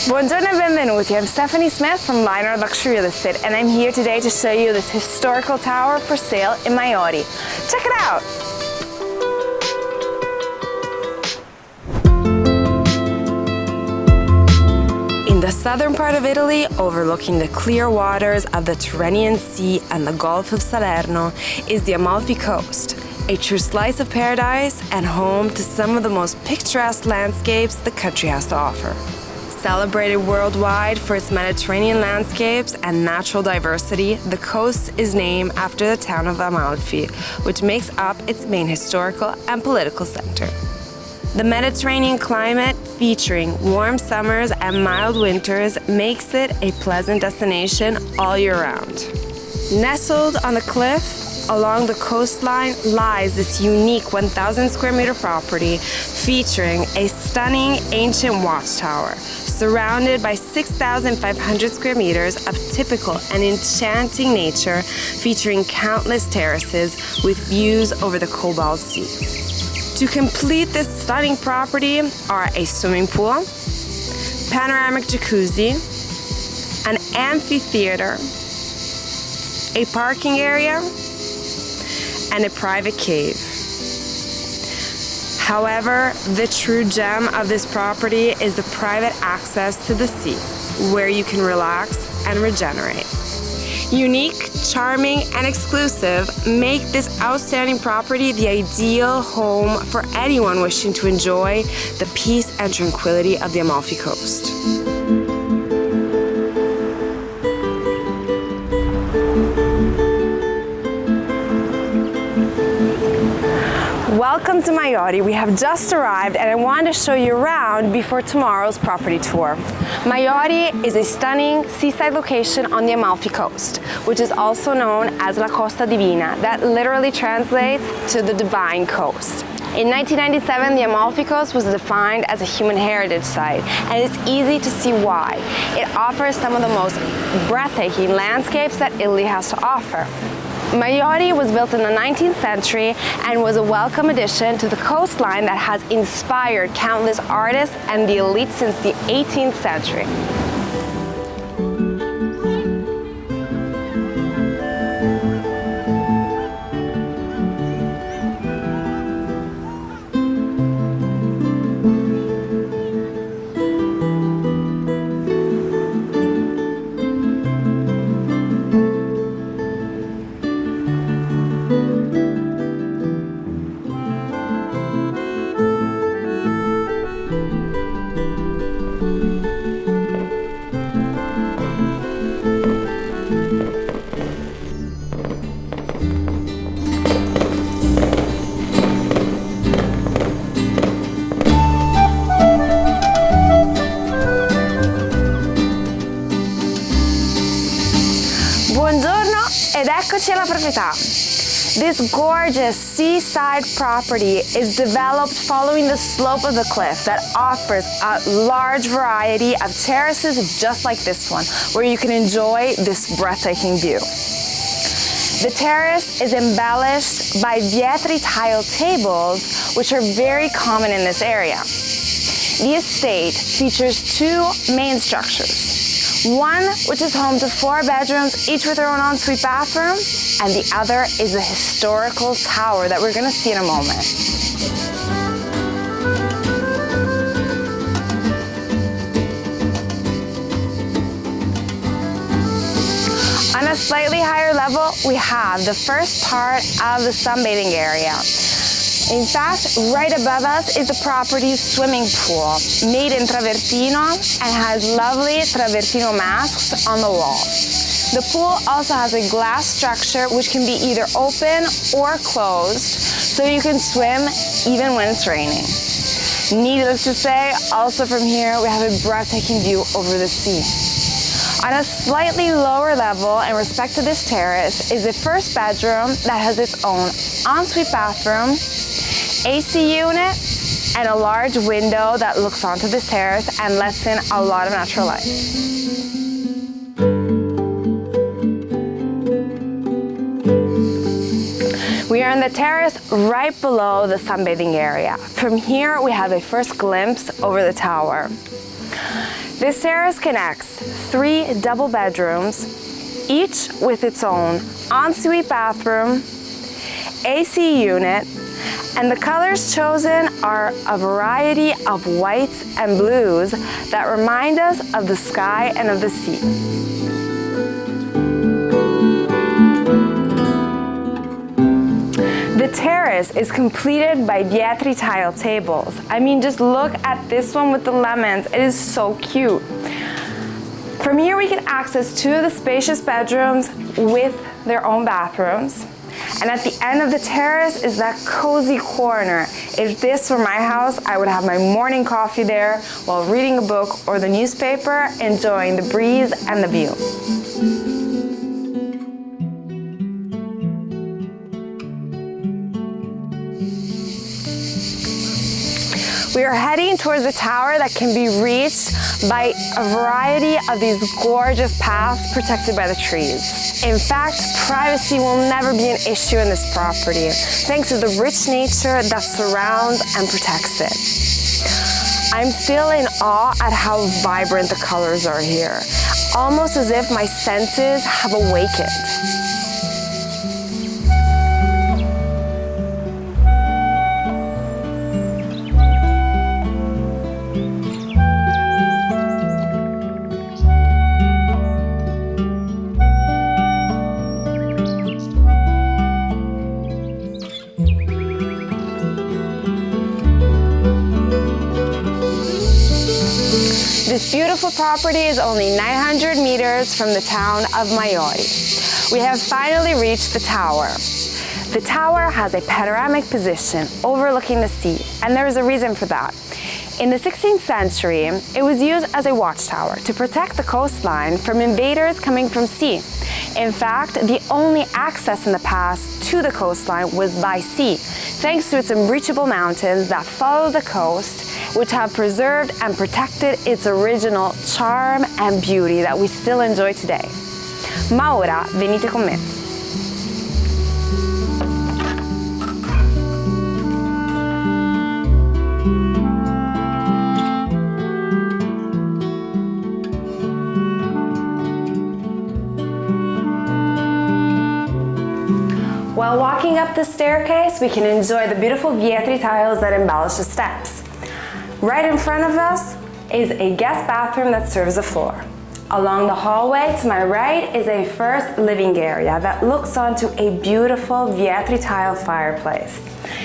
Buongiorno and benvenuti. I'm Stefanie Smith from Lionard Luxury Real Estate, and I'm here today to show you this historical tower for sale in Maiori. Check it out! In the southern part of Italy, overlooking the clear waters of the Tyrrhenian Sea and the Gulf of Salerno, is the Amalfi Coast, a true slice of paradise and home to some of the most picturesque landscapes the country has to offer. Celebrated worldwide for its Mediterranean landscapes and natural diversity, the coast is named after the town of Amalfi, which makes up its main historical and political center. The Mediterranean climate, featuring warm summers and mild winters, makes it a pleasant destination all year round. Nestled on the cliff along the coastline lies this unique 1,000 square meter property featuring a stunning ancient watchtower, surrounded by 6,500 square meters of typical and enchanting nature, featuring countless terraces with views over the Cobalt Sea. To complete this stunning property are a swimming pool, panoramic jacuzzi, an amphitheater, a parking area, and a private cave. However, the true gem of this property is the private access to the sea, where you can relax and regenerate. Unique, charming, and exclusive make this outstanding property the ideal home for anyone wishing to enjoy the peace and tranquility of the Amalfi Coast. Welcome to Maiori. We have just arrived and I wanted to show you around before tomorrow's property tour. Maiori is a stunning seaside location on the Amalfi Coast, which is also known as La Costa Divina. That literally translates to the Divine Coast. In 1997, the Amalfi Coast was defined as a human heritage site, and it's easy to see why. It offers some of the most breathtaking landscapes that Italy has to offer. Maiori was built in the 19th century and was a welcome addition to the coastline that has inspired countless artists and the elite since the 18th century. Buongiorno ed eccoci alla proprietà. This gorgeous seaside property is developed following the slope of the cliff that offers a large variety of terraces just like this one, where you can enjoy this breathtaking view. The terrace is embellished by Vietri tile tables, which are very common in this area. The estate features two main structures. One, which is home to 4 bedrooms, each with their own ensuite bathroom, and the other is a historical tower that we're going to see in a moment. On a slightly higher level, we have the first part of the sunbathing area. In fact, right above us is the property's swimming pool, made in travertino and has lovely travertino masks on the wall. The pool also has a glass structure which can be either open or closed, so you can swim even when it's raining. Needless to say, also from here we have a breathtaking view over the sea. On a slightly lower level in respect to this terrace is the first bedroom that has its own ensuite bathroom, AC unit, and a large window that looks onto this terrace and lets in a lot of natural light. We are on the terrace right below the sunbathing area. From here, we have a first glimpse over the tower. This terrace connects 3 double bedrooms, each with its own ensuite bathroom, AC unit, and the colors chosen are a variety of whites and blues that remind us of the sky and of the sea. The terrace is completed by Vietri tile tables. I mean, just look at this one with the lemons. It is so cute. From here we can access 2 of the spacious bedrooms with their own bathrooms. And at the end of the terrace is that cozy corner. If this were my house, I would have my morning coffee there while reading a book or the newspaper, enjoying the breeze and the view. We are heading towards a tower that can be reached by a variety of these gorgeous paths protected by the trees. In fact, privacy will never be an issue in this property, thanks to the rich nature that surrounds and protects it. I'm still in awe at how vibrant the colors are here, almost as if my senses have awakened. This beautiful property is only 900 meters from the town of Maiori. We have finally reached the tower. The tower has a panoramic position overlooking the sea, and there is a reason for that. In the 16th century, it was used as a watchtower to protect the coastline from invaders coming from sea. In fact, the only access in the past to the coastline was by sea, thanks to its unreachable mountains that follow the coast, which have preserved and protected its original charm and beauty that we still enjoy today. Ma ora venite con me. While walking up the staircase, we can enjoy the beautiful Vietri tiles that embellish the steps. Right in front of us is a guest bathroom that serves a floor. Along the hallway to my right is a first living area that looks onto a beautiful Vietri tile fireplace.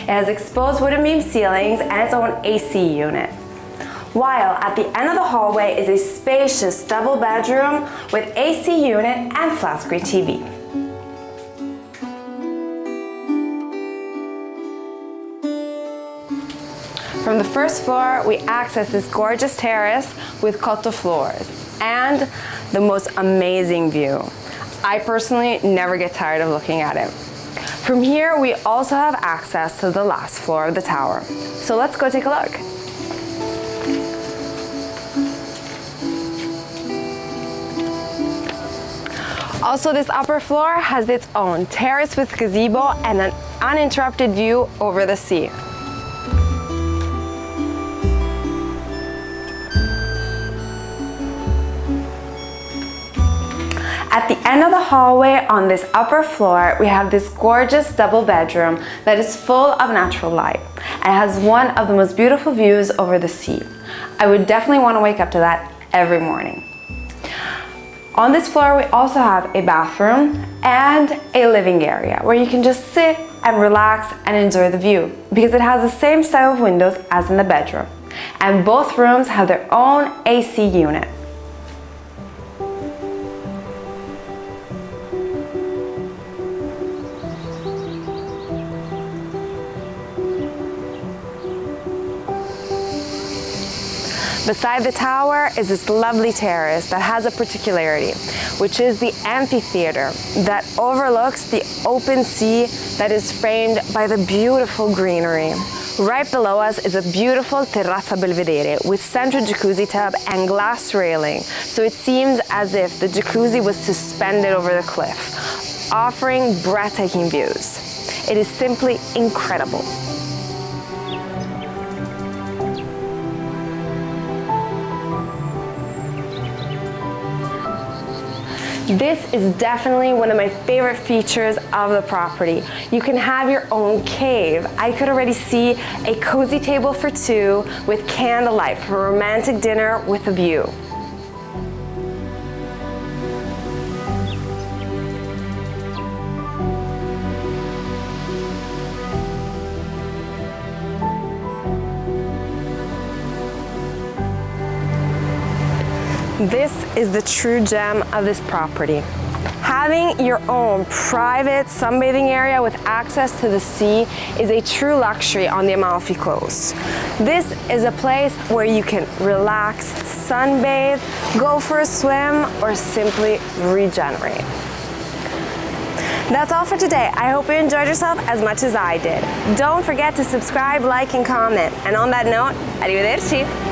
It has exposed wooden beam ceilings and its own AC unit. While at the end of the hallway is a spacious double bedroom with AC unit and flat screen TV. From the first floor, we access this gorgeous terrace with cotto floors and the most amazing view. I personally never get tired of looking at it. From here, we also have access to the last floor of the tower. So let's go take a look. Also, this upper floor has its own terrace with gazebo and an uninterrupted view over the sea. At the end of the hallway on this upper floor, we have this gorgeous double bedroom that is full of natural light and has one of the most beautiful views over the sea. I would definitely want to wake up to that every morning. On this floor, we also have a bathroom and a living area where you can just sit and relax and enjoy the view because it has the same style of windows as in the bedroom. And both rooms have their own AC unit. Beside the tower is this lovely terrace that has a particularity, which is the amphitheater that overlooks the open sea that is framed by the beautiful greenery. Right below us is a beautiful Terrazza Belvedere with central jacuzzi tub and glass railing, so it seems as if the jacuzzi was suspended over the cliff, offering breathtaking views. It is simply incredible. This is definitely one of my favorite features of the property. You can have your own cave. I could already see a cozy table for two with candlelight for a romantic dinner with a view. This is the true gem of this property. Having your own private sunbathing area with access to the sea is a true luxury on the Amalfi Coast. This is a place where you can relax, sunbathe, go for a swim, or simply regenerate. That's all for today. I hope you enjoyed yourself as much as I did. Don't forget to subscribe, like, and comment. And on that note, arrivederci!